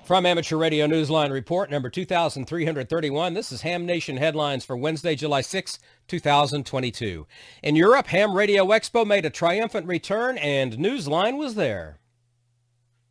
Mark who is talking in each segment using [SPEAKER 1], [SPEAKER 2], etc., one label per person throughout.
[SPEAKER 1] From Amateur Radio Newsline Report number 2331, this is Ham Nation headlines for Wednesday, July 6, 2022. In Europe, Ham Radio Expo made a triumphant return and Newsline was there.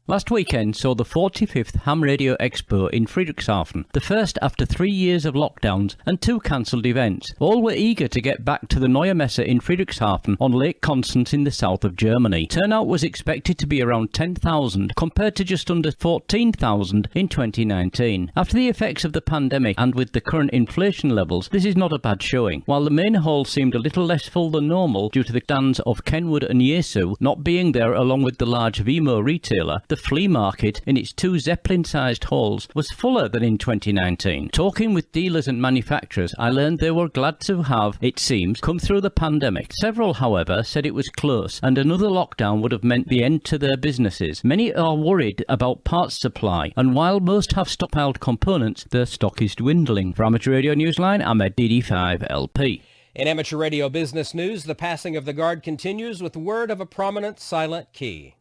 [SPEAKER 2] Last weekend saw the 45th Ham Radio Expo in Friedrichshafen, the first after 3 years of lockdowns and 2 cancelled events. All were eager to get back to the Neue Messe in Friedrichshafen on Lake Constance in the south of Germany. Turnout was expected to be around 10,000 compared to just under 14,000 in 2019. After the effects of the pandemic and with the current inflation levels, this is not a bad showing. While the main hall seemed a little less full than normal due to the stands of Kenwood and Yesu not being there along with the large Vimo retailer, the flea market in its 2 Zeppelin-sized halls was fuller than in 2019. Talking with dealers and manufacturers, I learned they were glad to have, it seems, come through the pandemic. Several, however, said it was close and another lockdown would have meant the end to their businesses. Many are worried about parts supply, and while most have stockpiled components, their stock is dwindling. For Amateur Radio Newsline, I'm at DD5LP.
[SPEAKER 1] In Amateur Radio Business News, the passing of the guard continues with word of a prominent silent key.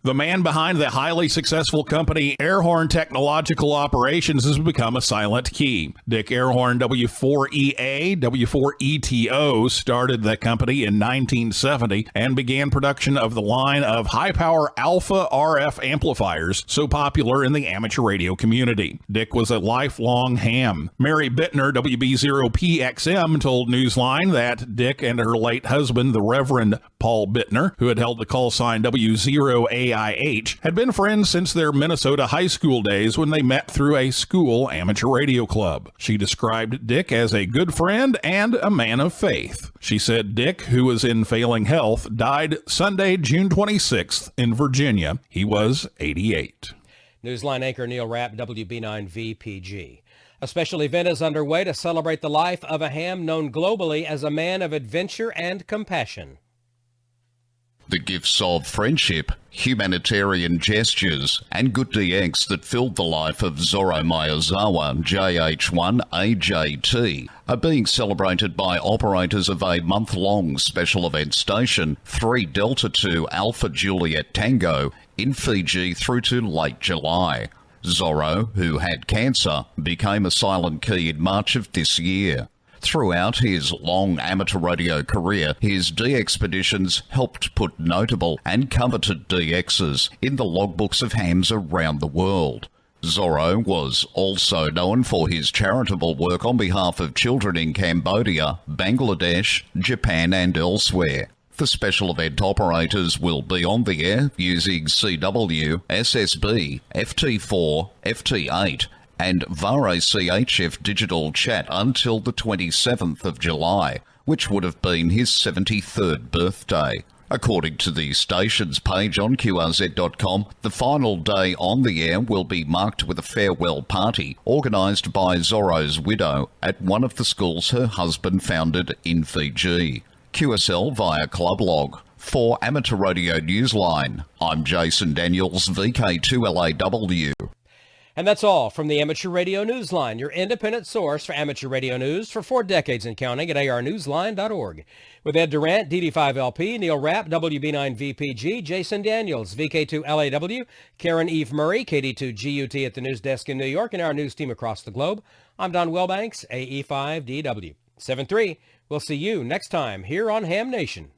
[SPEAKER 3] The man behind the highly successful company Airhorn Technological Operations has become a silent key. Dick Airhorn, W4EA, W4ETO, started the company in 1970 and began production of the line of high-power alpha RF amplifiers so popular in the amateur radio community. Dick was a lifelong ham. Mary Bittner, WB0PXM, told Newsline that Dick and her late husband, the Reverend Paul Bittner, who had held the call sign W0AIH, had been friends since their Minnesota high school days when they met through a school amateur radio club. She described Dick as a good friend and a man of faith. She said Dick, who was in failing health, died Sunday, June 26th in Virginia. He was 88.
[SPEAKER 1] Newsline anchor Neil Rapp, WB9VPG. A special event is underway to celebrate the life of a ham known globally as a man of adventure and compassion.
[SPEAKER 4] The gifts of friendship, humanitarian gestures, and good DX that filled the life of Zorro Miyazawa, JH1AJT, are being celebrated by operators of a month-long special event station, 3 Delta 2 Alpha Juliet Tango, in Fiji through to late July. Zorro, who had cancer, became a silent key in March of this year. Throughout his long amateur radio career, his D-expeditions helped put notable and coveted DXs in the logbooks of hams around the world. Zorro was also known for his charitable work on behalf of children in Cambodia, Bangladesh, Japan and elsewhere. The special event operators will be on the air using CW, SSB, FT4, FT8, and VARA CHF digital chat until the 27th of July, which would have been his 73rd birthday. According to the station's page on QRZ.com, the final day on the air will be marked with a farewell party organised by Zorro's widow at one of the schools her husband founded in Fiji. QSL via Club Log. For Amateur Radio Newsline, I'm Jason Daniels, VK2LAW.
[SPEAKER 1] And that's all from the Amateur Radio Newsline, your independent source for amateur radio news for 4 decades and counting at arnewsline.org. With Ed Durant, DD5LP, Neil Rapp, WB9VPG, Jason Daniels, VK2LAW, Karen Eve Murray, KD2GUT at the news desk in New York, and our news team across the globe. I'm Don Welbanks, AE5DW. 7-3. We'll see you next time here on Ham Nation.